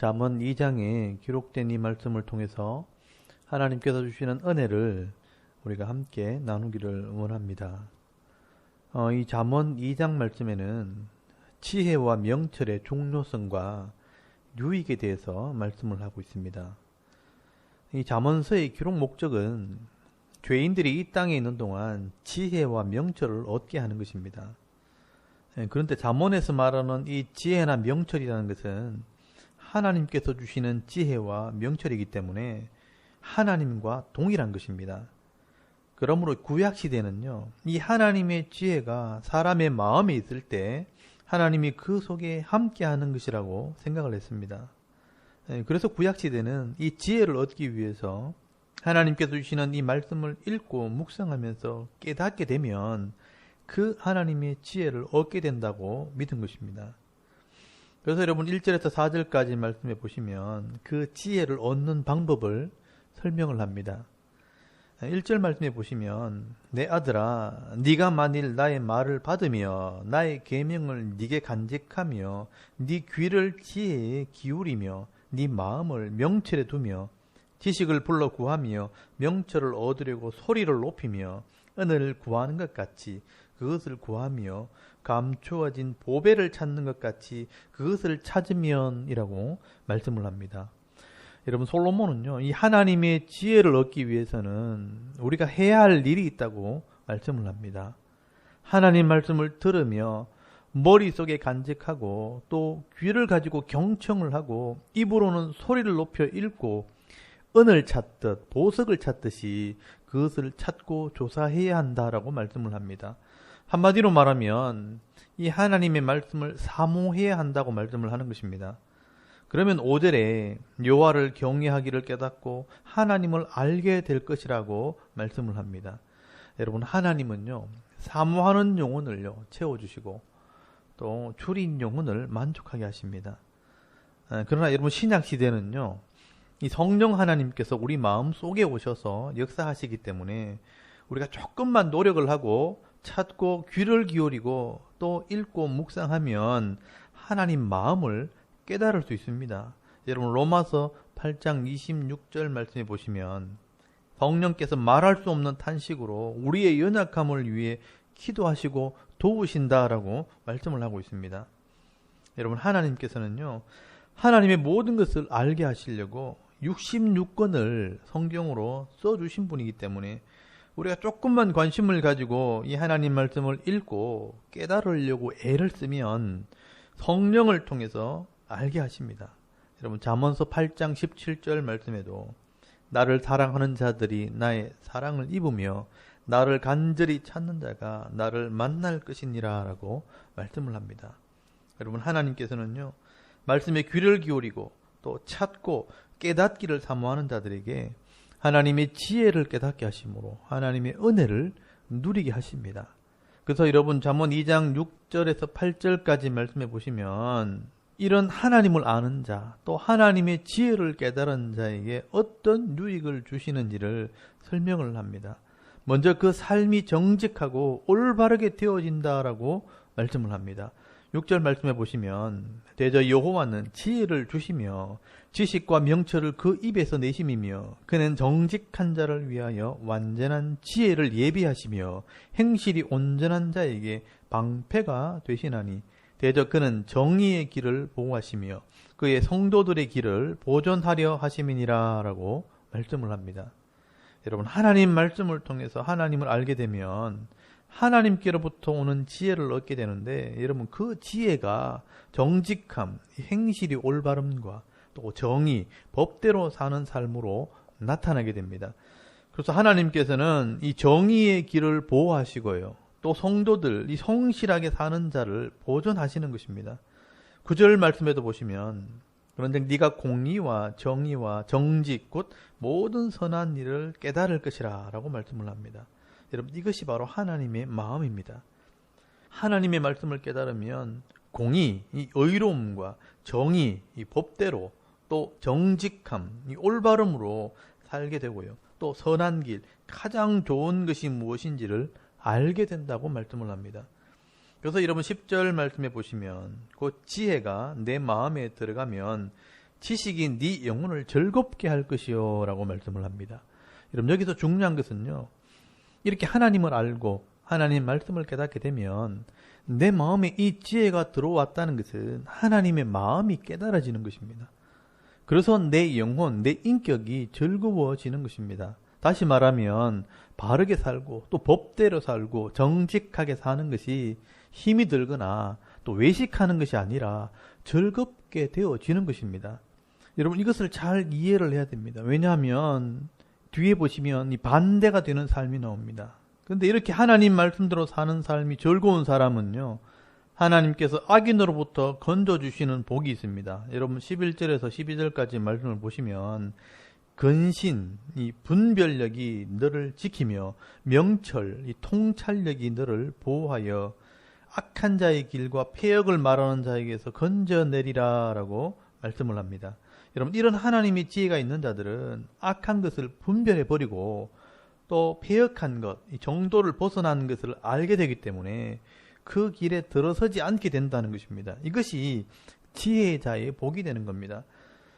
잠언 2장에 기록된 이 말씀을 통해서 하나님께서 주시는 은혜를 우리가 함께 나누기를 원합니다. 이 잠언 2장 말씀에는 지혜와 명철의 중요성과 유익에 대해서 말씀을 하고 있습니다. 이 잠언서의 기록 목적은 죄인들이 이 땅에 있는 동안 지혜와 명철을 얻게 하는 것입니다. 그런데 잠언에서 말하는 이 지혜나 명철이라는 것은 하나님께서 주시는 지혜와 명철이기 때문에 하나님과 동일한 것입니다. 그러므로 구약시대는요, 이 하나님의 지혜가 사람의 마음에 있을 때 하나님이 그 속에 함께하는 것이라고 생각을 했습니다. 그래서 구약시대는 이 지혜를 얻기 위해서 하나님께서 주시는 이 말씀을 읽고 묵상하면서 깨닫게 되면 그 하나님의 지혜를 얻게 된다고 믿은 것입니다. 그래서 여러분 1절에서 4절까지 말씀해 보시면 그 지혜를 얻는 방법을 설명을 합니다. 1절 말씀해 보시면 내 아들아 네가 만일 나의 말을 받으며 나의 계명을 네게 간직하며 네 귀를 지혜에 기울이며 네 마음을 명철에 두며 지식을 불러 구하며 명철을 얻으려고 소리를 높이며 은혜를 구하는 것 같이 그것을 구하며 감추어진 보배를 찾는 것 같이 그것을 찾으면이라고 말씀을 합니다. 여러분 솔로몬은요, 이 하나님의 지혜를 얻기 위해서는 우리가 해야 할 일이 있다고 말씀을 합니다. 하나님 말씀을 들으며 머릿속에 간직하고 또 귀를 가지고 경청을 하고 입으로는 소리를 높여 읽고 은을 찾듯 보석을 찾듯이 그것을 찾고 조사해야 한다라고 말씀을 합니다. 한마디로 말하면 이 하나님의 말씀을 사모해야 한다고 말씀을 하는 것입니다. 그러면 5절에 여호와를 경외하기를 깨닫고 하나님을 알게 될 것이라고 말씀을 합니다. 여러분 하나님은요, 사모하는 영혼을요 채워주시고 또 줄인 영혼을 만족하게 하십니다. 그러나 여러분 신약시대는요, 이 성령 하나님께서 우리 마음 속에 오셔서 역사하시기 때문에 우리가 조금만 노력을 하고 찾고 귀를 기울이고 또 읽고 묵상하면 하나님 마음을 깨달을 수 있습니다. 여러분 로마서 8장 26절 말씀해 보시면 성령께서 말할 수 없는 탄식으로 우리의 연약함을 위해 기도하시고 도우신다라고 말씀을 하고 있습니다. 여러분 하나님께서는요, 하나님의 모든 것을 알게 하시려고 66권을 성경으로 써주신 분이기 때문에 우리가 조금만 관심을 가지고 이 하나님 말씀을 읽고 깨달으려고 애를 쓰면 성령을 통해서 알게 하십니다. 여러분 잠언서 8장 17절 말씀에도 나를 사랑하는 자들이 나의 사랑을 입으며 나를 간절히 찾는 자가 나를 만날 것이니라 라고 말씀을 합니다. 여러분 하나님께서는요, 말씀에 귀를 기울이고 또 찾고 깨닫기를 사모하는 자들에게 하나님의 지혜를 깨닫게 하심으로 하나님의 은혜를 누리게 하십니다. 그래서 여러분 잠언 2장 6절에서 8절까지 말씀해 보시면 이런 하나님을 아는 자, 또 하나님의 지혜를 깨달은 자에게 어떤 유익을 주시는지를 설명을 합니다. 먼저 그 삶이 정직하고 올바르게 되어진다라고 말씀을 합니다. 6절 말씀해 보시면 대저 여호와는 지혜를 주시며 지식과 명철을 그 입에서 내심이며 그는 정직한 자를 위하여 완전한 지혜를 예비하시며 행실이 온전한 자에게 방패가 되시나니 대저 그는 정의의 길을 보호하시며 그의 성도들의 길을 보존하려 하심이니라 라고 말씀을 합니다. 여러분 하나님 말씀을 통해서 하나님을 알게 되면 하나님께로부터 오는 지혜를 얻게 되는데 여러분 그 지혜가 정직함, 행실이 올바름과 또 정의, 법대로 사는 삶으로 나타나게 됩니다. 그래서 하나님께서는 이 정의의 길을 보호하시고요, 또 성도들, 이 성실하게 사는 자를 보존하시는 것입니다. 9절 말씀에도 보시면 그런데 네가 공의와 정의와 정직 곧 모든 선한 일을 깨달을 것이라 라고 말씀을 합니다. 여러분 이것이 바로 하나님의 마음입니다. 하나님의 말씀을 깨달으면 공의, 이 의로움과 정의, 이 법대로 또 정직함, 이 올바름으로 살게 되고요. 또 선한 길, 가장 좋은 것이 무엇인지를 알게 된다고 말씀을 합니다. 그래서 여러분 10절 말씀해 보시면 그 지혜가 내 마음에 들어가면 지식이 네 영혼을 즐겁게 할 것이요 라고 말씀을 합니다. 여러분 여기서 중요한 것은요, 이렇게 하나님을 알고 하나님 말씀을 깨닫게 되면 내 마음에 이 지혜가 들어왔다는 것은 하나님의 마음이 깨달아지는 것입니다. 그래서 내 영혼, 내 인격이 즐거워지는 것입니다. 다시 말하면 바르게 살고 또 법대로 살고 정직하게 사는 것이 힘이 들거나 또 외식하는 것이 아니라 즐겁게 되어지는 것입니다. 여러분 이것을 잘 이해를 해야 됩니다. 왜냐하면 뒤에 보시면 이 반대가 되는 삶이 나옵니다. 그런데 이렇게 하나님 말씀대로 사는 삶이 즐거운 사람은요, 하나님께서 악인으로부터 건져주시는 복이 있습니다. 여러분 11절에서 12절까지 말씀을 보시면 근신, 이 분별력이 너를 지키며 명철, 이 통찰력이 너를 보호하여 악한 자의 길과 폐역을 말하는 자에게서 건져내리라 라고 말씀을 합니다. 여러분 이런 하나님의 지혜가 있는 자들은 악한 것을 분별해버리고 또 폐역한 것, 이 정도를 벗어나는 것을 알게 되기 때문에 그 길에 들어서지 않게 된다는 것입니다. 이것이 지혜자의 복이 되는 겁니다.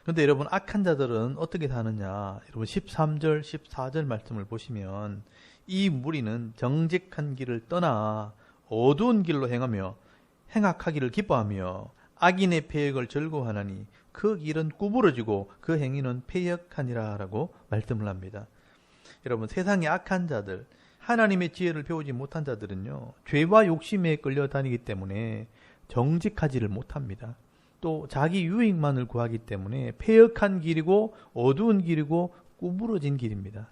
그런데 여러분 악한 자들은 어떻게 사느냐, 여러분 13절 14절 말씀을 보시면 이 무리는 정직한 길을 떠나 어두운 길로 행하며 행악하기를 기뻐하며 악인의 폐역을 즐거워하나니 그 길은 구부러지고 그 행위는 폐역하니라 라고 말씀을 합니다. 여러분 세상의 악한 자들, 하나님의 지혜를 배우지 못한 자들은요, 죄와 욕심에 끌려다니기 때문에 정직하지를 못합니다. 또 자기 유익만을 구하기 때문에 폐역한 길이고 어두운 길이고 구부러진 길입니다.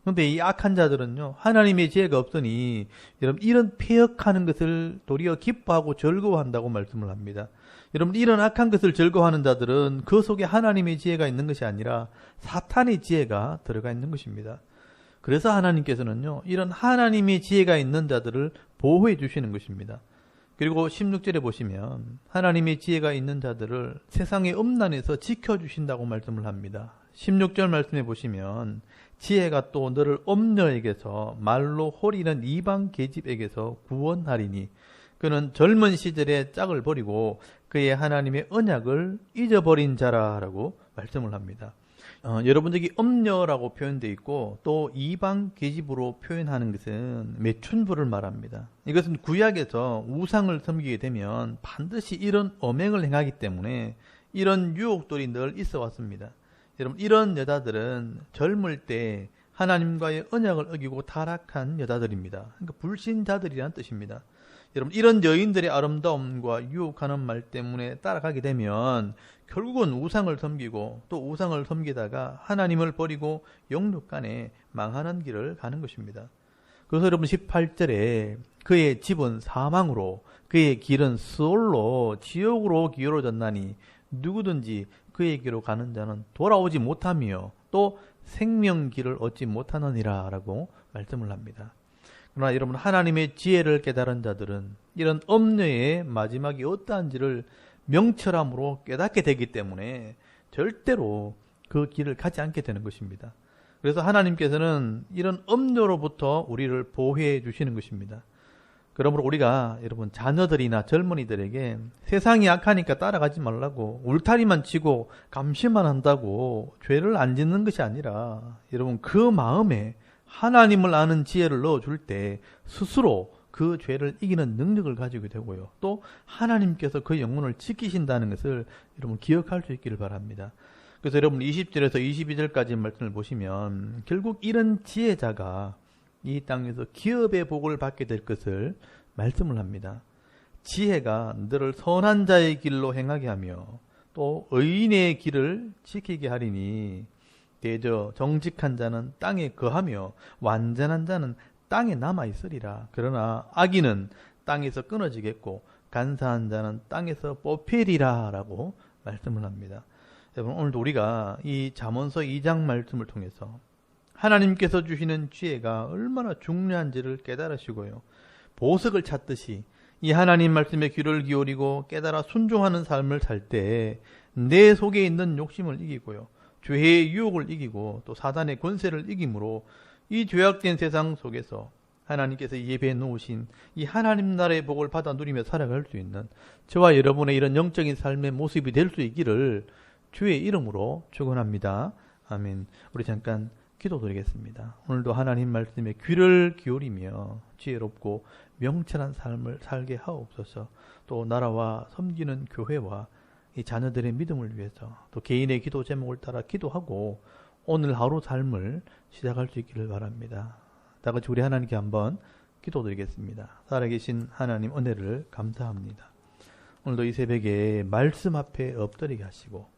그런데 이 악한 자들은요, 하나님의 지혜가 없으니 여러분 이런 폐역하는 것을 도리어 기뻐하고 즐거워한다고 말씀을 합니다. 여러분 이런 악한 것을 즐거워하는 자들은 그 속에 하나님의 지혜가 있는 것이 아니라 사탄의 지혜가 들어가 있는 것입니다. 그래서 하나님께서는요, 이런 하나님의 지혜가 있는 자들을 보호해 주시는 것입니다. 그리고 16절에 보시면 하나님의 지혜가 있는 자들을 세상의 음란에서 지켜주신다고 말씀을 합니다. 16절 말씀에 보시면 지혜가 또 너를 엄녀에게서 말로 홀이는 이방 계집에게서 구원하리니 그는 젊은 시절에 짝을 버리고 그의 하나님의 언약을 잊어버린 자라라고 말씀을 합니다. 여러분 여기 엄녀라고 표현되어 있고 또 이방 계집으로 표현하는 것은 매춘부를 말합니다. 이것은 구약에서 우상을 섬기게 되면 반드시 이런 엄행을 행하기 때문에 이런 유혹들이 늘 있어 왔습니다. 여러분 이런 여자들은 젊을 때 하나님과의 언약을 어기고 타락한 여자들입니다. 그러니까 불신자들이라는 뜻입니다. 여러분 이런 여인들의 아름다움과 유혹하는 말 때문에 따라가게 되면 결국은 우상을 섬기고 또 우상을 섬기다가 하나님을 버리고 영육간에 망하는 길을 가는 것입니다. 그래서 여러분 18절에 그의 집은 사망으로 그의 길은 수올로 지옥으로 기울어졌나니 누구든지 그에게로 가는 자는 돌아오지 못하며 또 생명길을 얻지 못하느니라 라고 말씀을 합니다. 그러나 여러분 하나님의 지혜를 깨달은 자들은 이런 엄녀의 마지막이 어떠한지를 명철함으로 깨닫게 되기 때문에 절대로 그 길을 가지 않게 되는 것입니다. 그래서 하나님께서는 이런 엄녀로부터 우리를 보호해 주시는 것입니다. 그러므로 우리가 여러분 자녀들이나 젊은이들에게 세상이 악하니까 따라가지 말라고 울타리만 치고 감시만 한다고 죄를 안 짓는 것이 아니라 여러분 그 마음에 하나님을 아는 지혜를 넣어줄 때 스스로 그 죄를 이기는 능력을 가지게 되고요. 또 하나님께서 그 영혼을 지키신다는 것을 여러분 기억할 수 있기를 바랍니다. 그래서 여러분 20절에서 22절까지 말씀을 보시면 결국 이런 지혜자가 이 땅에서 기업의 복을 받게 될 것을 말씀을 합니다. 지혜가 너를 선한 자의 길로 행하게 하며 또 의인의 길을 지키게 하리니 대저 정직한 자는 땅에 거하며 완전한 자는 땅에 남아있으리라. 그러나 악인은 땅에서 끊어지겠고 간사한 자는 땅에서 뽑히리라 라고 말씀을 합니다. 여러분 오늘도 우리가 이 잠언서 2장 말씀을 통해서 하나님께서 주시는 지혜가 얼마나 중요한지를 깨달으시고요. 보석을 찾듯이 이 하나님 말씀에 귀를 기울이고 깨달아 순종하는 삶을 살 때 내 속에 있는 욕심을 이기고요. 죄의 유혹을 이기고 또 사단의 권세를 이김으로 이 죄악된 세상 속에서 하나님께서 예배해 놓으신 이 하나님 나라의 복을 받아 누리며 살아갈 수 있는 저와 여러분의 이런 영적인 삶의 모습이 될 수 있기를 주의 이름으로 축원합니다. 아멘. 우리 잠깐 기도드리겠습니다. 오늘도 하나님 말씀에 귀를 기울이며 지혜롭고 명철한 삶을 살게 하옵소서. 또 나라와 섬기는 교회와 이 자녀들의 믿음을 위해서 또 개인의 기도 제목을 따라 기도하고 오늘 하루 삶을 시작할 수 있기를 바랍니다. 다 같이 우리 하나님께 한번 기도드리겠습니다. 살아계신 하나님 은혜를 감사합니다. 오늘도 이 새벽에 말씀 앞에 엎드리게 하시고